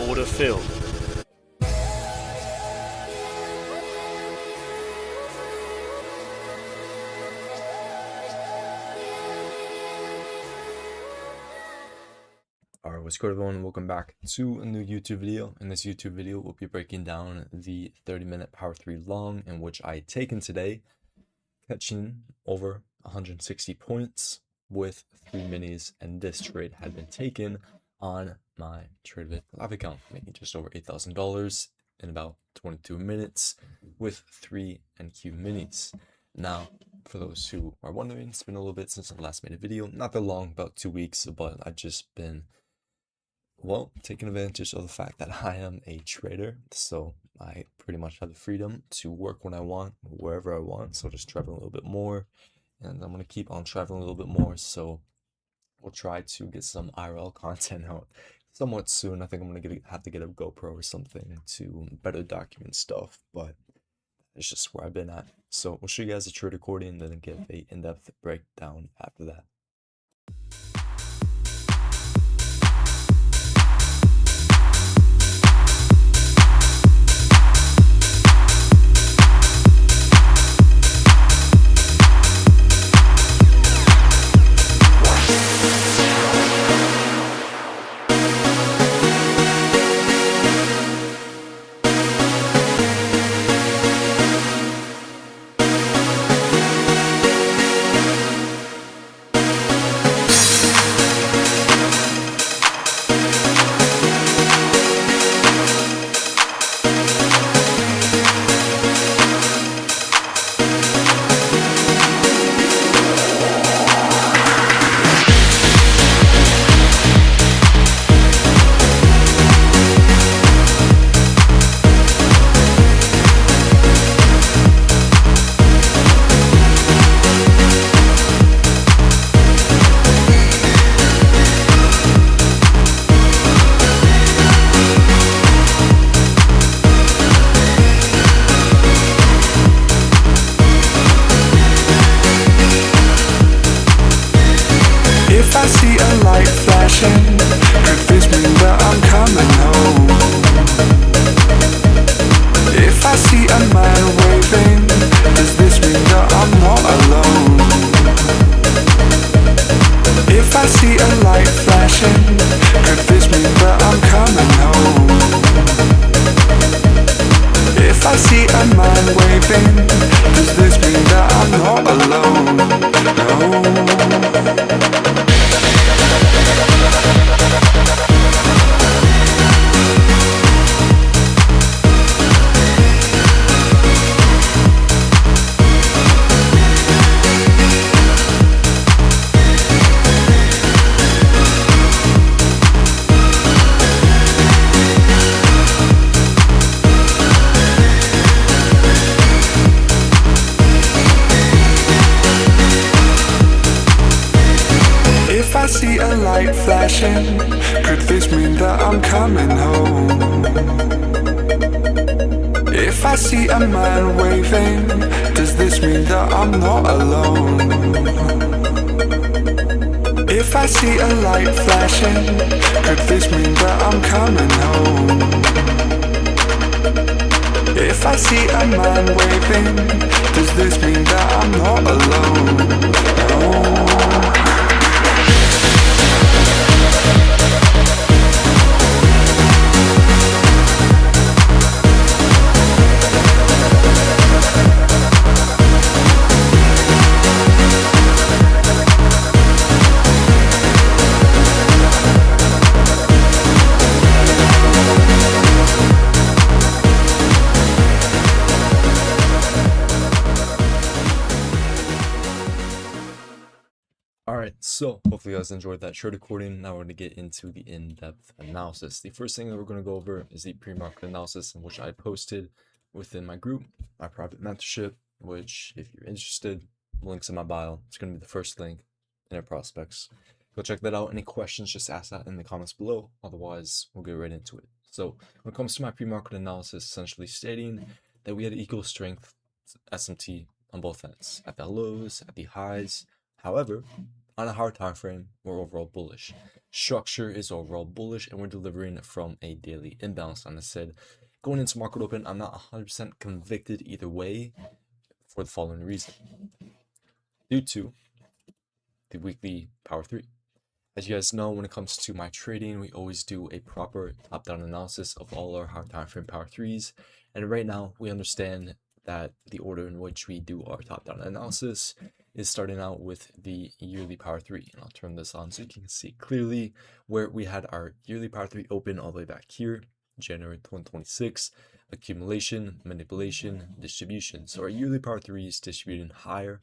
order filled. Alright, what's good everyone? Welcome back to a new YouTube video. In this YouTube video, we'll be breaking down the 30-minute Power 3 long in which I taken today, catching over 160 points with 3 minis, and this trade had been taken on my TradeVid live account, making just over $8,000 in about 22 minutes with 3 NQ minis. Now, for those who are wondering, it's been a little bit since I last made a video, not that long, about 2 weeks, but I've just been taking advantage of the fact that I am a trader, so I pretty much have the freedom to work when I want, wherever I want, so just traveling a little bit more, and I'm going to keep on traveling a little bit more, so we'll try to get some IRL content out somewhat soon. I think I'm going to have to get a GoPro or something to better document stuff, but it's just where I've been at. So we'll show you guys a trade recording and then give a in-depth breakdown after that. If I see a light flashing, could this mean that I'm coming home? If I see a man waving, does this mean that I'm not alone? If I see a light flashing, could this mean that I'm coming home? If I see a man waving, does this mean that I'm not alone? No. If I see a light flashing, could this mean that I'm coming home? If I see a man waving, does this mean that I'm not alone? If I see a light flashing, could this mean that I'm coming home? If I see a man waving, does this mean that I'm not alone? No. Alright, so hopefully you guys enjoyed that trade recording. Now we're going to get into the in-depth analysis. The first thing that we're going to go over is the pre-market analysis, in which I posted within my group, my private mentorship, which if you're interested, links in my bio. It's going to be the first link in our prospects. Go check that out. Any questions, just ask that in the comments below. Otherwise, we'll get right into it. So when it comes to my pre-market analysis, essentially stating that we had equal strength SMT on both ends, at the lows, at the highs. However, On a hard time frame, we're overall bullish. Structure is overall bullish, and we're delivering from a daily imbalance. And I said, going into market open, I'm not 100% convicted either way for the following reason. Due to the weekly power 3. As you guys know, when it comes to my trading, we always do a proper top-down analysis of all our hard time frame power 3s. And right now, we understand that the order in which we do our top-down analysis is starting out with the yearly power 3. And I'll turn this on so you can see clearly where we had our yearly power 3 open all the way back here, January 2026, accumulation, manipulation, distribution. So our yearly power 3 is distributing higher,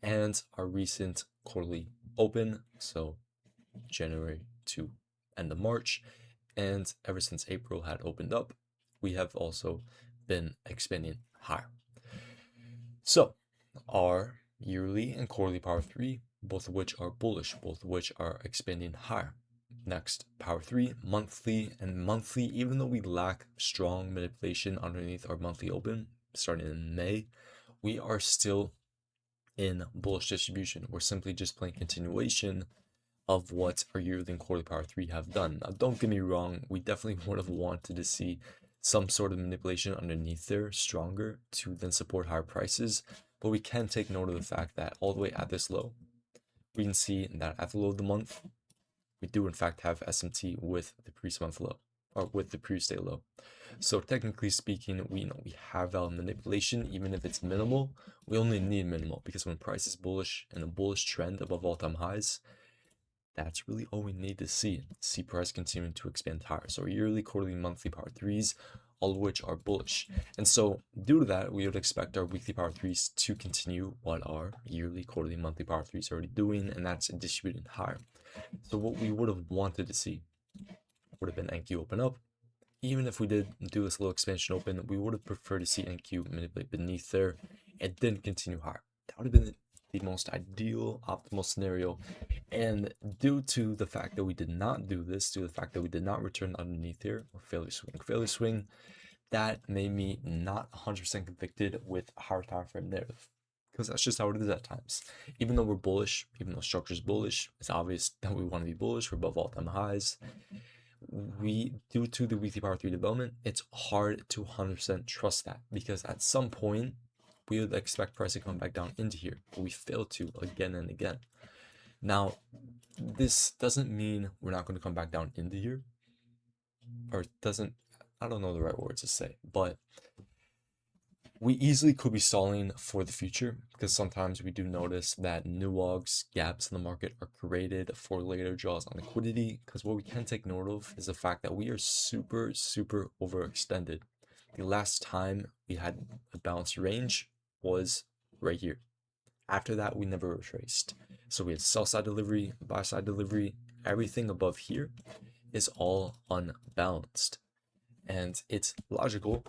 and our recent quarterly open, so January to end of March, and ever since April had opened up, we have also been expanding higher. So our yearly and quarterly power 3, both of which are bullish, both of which are expanding higher. Next, power 3, monthly, and monthly, even though we lack strong manipulation underneath our monthly open starting in May, we are still in bullish distribution. We're simply just playing continuation of what our yearly and quarterly power 3 have done. Now, don't get me wrong, we definitely would have wanted to see some sort of manipulation underneath there stronger to then support higher prices, but we can take note of the fact that all the way at this low, we can see that at the low of the month, we do in fact have SMT with the previous month low, or with the previous day low. So technically speaking, we have valid manipulation, even if it's minimal. We only need minimal, because when price is bullish and a bullish trend above all-time highs, that's really all we need to see price continuing to expand higher. So yearly, quarterly, monthly power 3s, all of which are bullish. And so due to that, we would expect our weekly power 3s to continue what our yearly, quarterly, monthly power 3s are already doing, and that's distributing higher. So what we would have wanted to see would have been NQ open up. Even if we did do this little expansion open, we would have preferred to see NQ manipulate beneath there and then continue higher. That would have been the most ideal, optimal scenario. And due to the fact that we did not do this, due to the fact that we did not return underneath here, or failure swing, that made me not 100% convicted with higher time frame narrative. Because that's just how it is at times. Even though we're bullish, even though structure is bullish, it's obvious that we want to be bullish. We're above all-time highs. Due to the weekly power 3 development, it's hard to 100% trust that, because at some point we would expect price to come back down into here, but we fail to again and again. Now, this doesn't mean we're not going to come back down into here, or it doesn't, I don't know the right words to say, but we easily could be stalling for the future, because sometimes we do notice that nuags, gaps in the market are created for later draws on liquidity, because what we can take note of is the fact that we are super overextended. The last time we had a balanced range was right here. After that, we never retraced. So we had sell side delivery, buy side delivery, everything above here is all unbalanced. And it's logical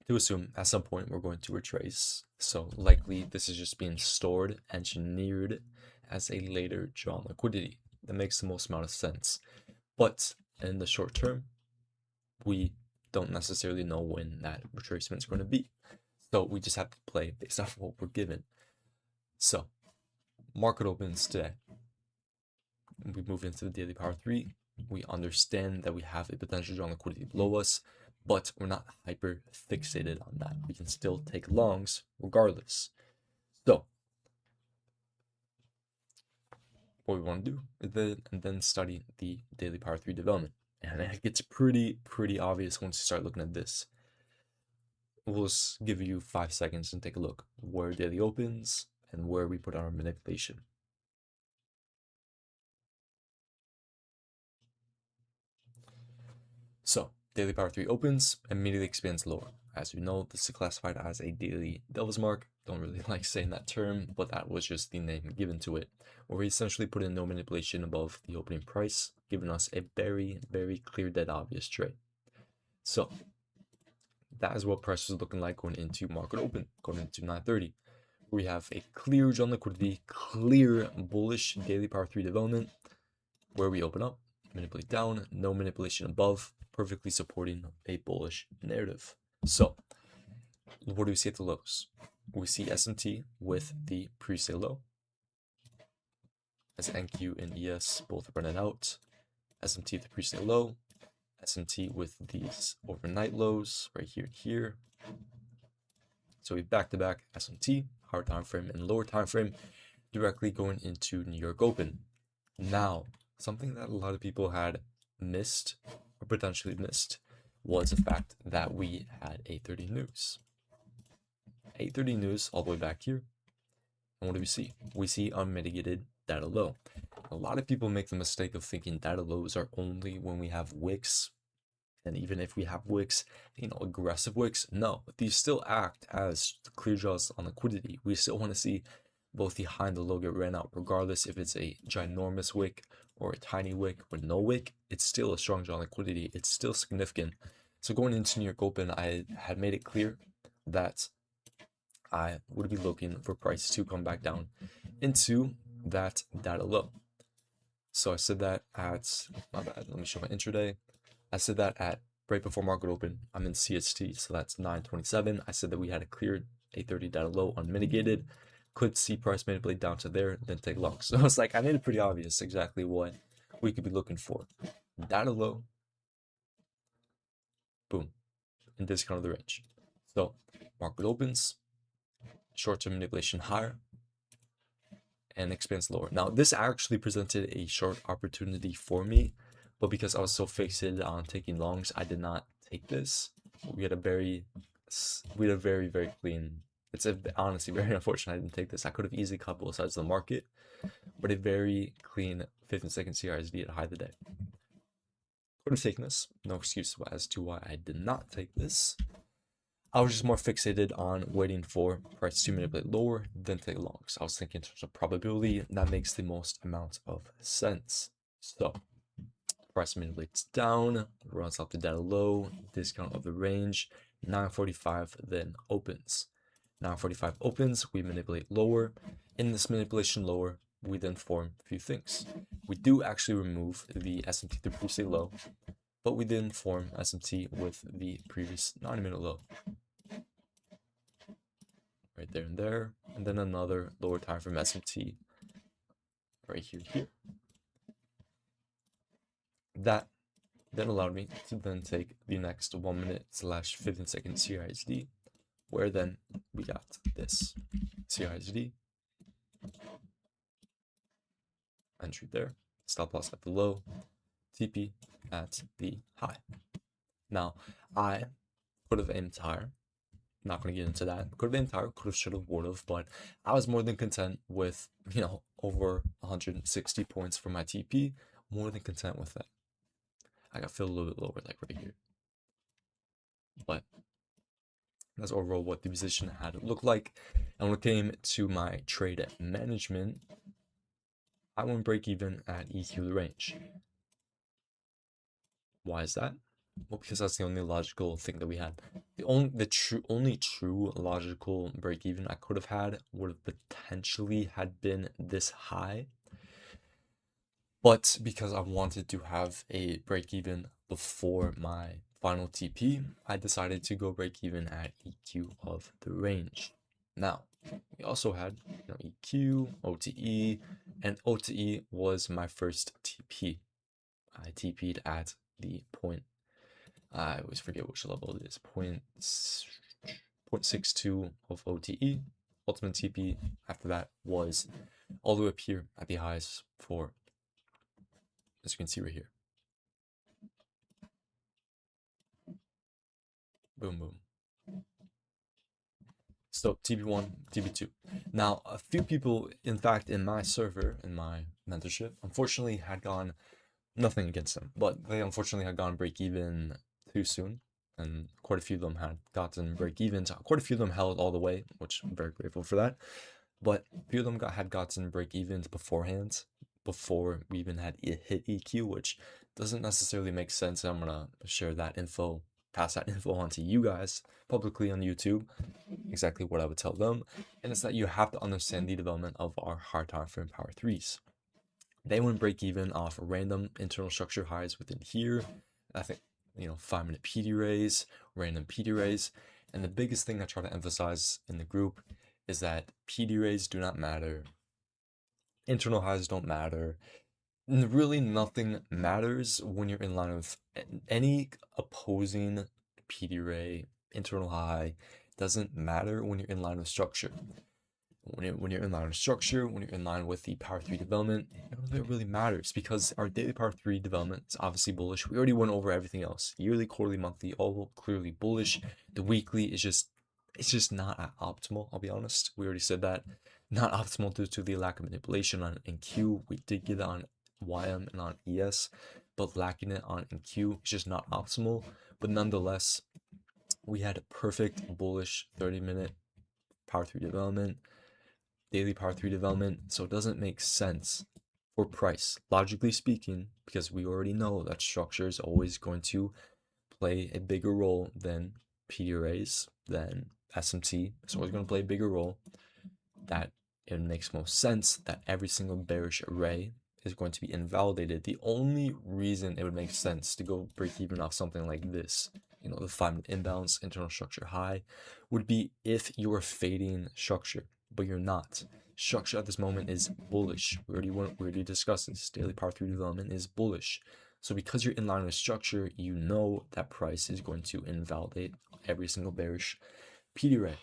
to assume at some point we're going to retrace. So likely this is just being stored, engineered as a later drawn liquidity. That makes the most amount of sense. But in the short term, we don't necessarily know when that retracement is going to be. So we just have to play based off what we're given. So market opens today. We move into the daily power 3. We understand that we have a potential drawn liquidity below us, but we're not hyper fixated on that. We can still take longs regardless. So what we want to do is then study the daily power 3 development. And it gets pretty obvious once you start looking at this. We'll just give you 5 seconds and take a look where daily opens and where we put our manipulation. So daily power 3 opens, immediately expands lower. As you know, this is classified as a daily devil's mark. Don't really like saying that term, but that was just the name given to it, where we essentially put in no manipulation above the opening price, giving us a very clear, dead obvious trade. So that is what price is looking like going into market open, going into 9:30. We have a clear drawn liquidity, clear bullish daily power 3 development, where we open up, manipulate down, no manipulation above, perfectly supporting a bullish narrative. So what do we see at the lows? We see SMT with the pre-sale low. as NQ and ES both running out. SMT at the pre-sale low, SMT with these overnight lows right here and here. So we back-to-back SMT, higher time frame and lower time frame, directly going into New York Open. Now, something that a lot of people had missed or potentially missed was the fact that we had 8:30 news. 8:30 news all the way back here. And what do we see? We see unmitigated data low. A lot of people make the mistake of thinking data lows are only when we have wicks. And even if we have wicks, aggressive wicks, no, these still act as clear draws on liquidity. We still want to see both the high and the low get ran out, regardless if it's a ginormous wick or a tiny wick or no wick. It's still a strong draw on liquidity. It's still significant. So going into New York Open, I had made it clear that I would be looking for price to come back down into that data low. So I said that at, my bad, let me show my intraday. I said that at right before market open. I'm in CST, so that's 9:27. I said that we had a clear 8:30 data low unmitigated. Could see price manipulate down to there, then take long. So it's like I made it pretty obvious exactly what we could be looking for. Data low, boom, and discount of the range. So market opens, short-term manipulation higher, and expands lower. Now this actually presented a short opportunity for me, but because I was so fixated on taking longs, I did not take this. We had a very clean. It's honestly very unfortunate I didn't take this. I could have easily cut both sides of the market, but a very clean 15-second CRSD at high of the day. Could have taken this. No excuse as to why I did not take this. I was just more fixated on waiting for price to manipulate lower than take longs. I was thinking in terms of probability, that makes the most amount of sense. So price manipulates down, runs up to data low, discount of the range, 9:45 then opens. 9:45 opens, we manipulate lower. In this manipulation lower, we then form a few things. We do actually remove the SMT to pre-sale low, but we then form SMT with the previous 90-minute low. Right there and there, and then another lower time frame SMT right here. That then allowed me to then take the next 1 minute / 15-second CRSD, where then we got this CRSD entry there, stop loss at the low, TP at the high. Now I could have aimed higher. Not going to get into that. Could have aimed higher, could have, should have, would have, but I was more than content with, over 160 points for my TP. More than content with that. I got filled a little bit lower, like right here. But that's overall what the position had looked like. And when it came to my trade management, I went break even at EQ the range. Why is that? Well, because that's the only logical thing that we had. The only true logical break even I could have had would have potentially had been this high. But because I wanted to have a break even before my final TP, I decided to go break even at EQ of the range. Now, we also had EQ, OTE, and OTE was my first TP. I TP'd at the point. I always forget which level it is. 0.62 of OTE. Ultimate TP after that was all the way up here at the highs for, as you can see right here. Boom, boom. So TP1, TP2. Now, a few people, in fact, in my server, in my mentorship, unfortunately had gone, nothing against them, but they unfortunately had gone break even too soon. And quite a few of them had gotten break evens. Quite a few of them held all the way, which I'm very grateful for that. But a few of them had gotten break evens beforehand, before we even had hit EQ, which doesn't necessarily make sense. I'm gonna share that info, pass that info on to you guys publicly on YouTube, exactly what I would tell them. And it's that you have to understand the development of our hard time frame power threes. They went break even off random internal structure highs within here. I think 5-minute PD raise, random PD raise. And the biggest thing I try to emphasize in the group is that PD raise do not matter internal highs don't matter. Really, nothing matters when you're in line with any opposing PD ray, internal high. Doesn't matter when you're in line with structure. When you're in line with structure, when you're in line with the Power 3 development, none of it really matters because our daily Power 3 development is obviously bullish. We already went over everything else. Yearly, quarterly, monthly, all clearly bullish. The weekly is it's just not optimal, I'll be honest. We already said that. Not optimal due to the lack of manipulation on NQ. We did get it on YM and on ES, but lacking it on NQ is just not optimal. But nonetheless, we had a perfect bullish 30-minute Power 3 development, daily Power 3 development, so it doesn't make sense for price, logically speaking, because we already know that structure is always going to play a bigger role than PD arrays, than SMT. It's always going to play a bigger role. That it makes most sense that every single bearish array is going to be invalidated. The only reason it would make sense to go break even off something like this, the 5-minute imbalance, internal structure high, would be if you were fading structure, but you're not. Structure at this moment is bullish. We already discussed this. Daily Power 3 development is bullish. So because you're in line with structure, you know that price is going to invalidate every single bearish PD array.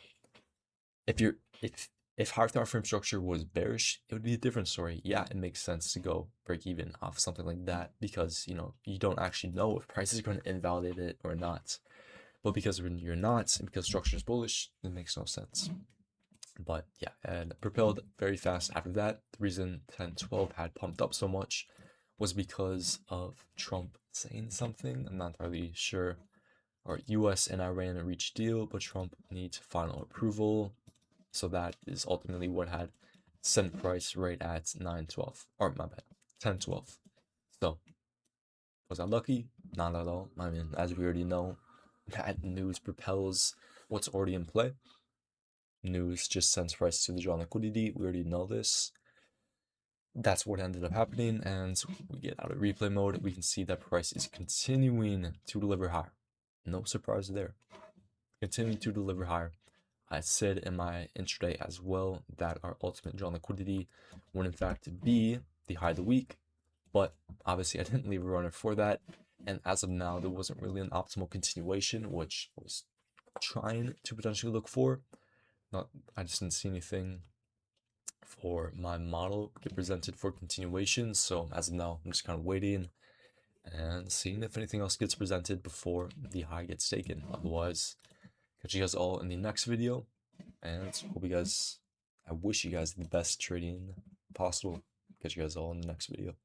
If higher time frame structure was bearish, it would be a different story. Yeah, it makes sense to go break even off something like that because you don't actually know if price is going to invalidate it or not. But because when you're not, and because structure is bullish, it makes no sense. But yeah, and propelled very fast after that. The reason 10-12 had pumped up so much was because of Trump saying something. I'm not entirely sure. Or US and Iran reached deal, but Trump needs final approval. So that is ultimately what had sent price right at 9-12. Or my bad, 10-12. So was I lucky? Not at all. I mean, as we already know, that news propels what's already in play. News just sends price to the drawn liquidity. We already know this. That's what ended up happening, and we get out of replay mode. We can see that price is continuing to deliver higher. No surprise there. Continuing to deliver higher. I said in my intraday as well that our ultimate drawn liquidity would in fact be the high of the week, but obviously I didn't leave a runner for that, and as of now there wasn't really an optimal continuation, which I was trying to potentially look for. I just didn't see anything for my model get presented for continuation, so as of now I'm just kind of waiting and seeing if anything else gets presented before the high gets taken. Otherwise, catch you guys all in the next video, and I wish you guys the best trading possible. Catch you guys all in the next video.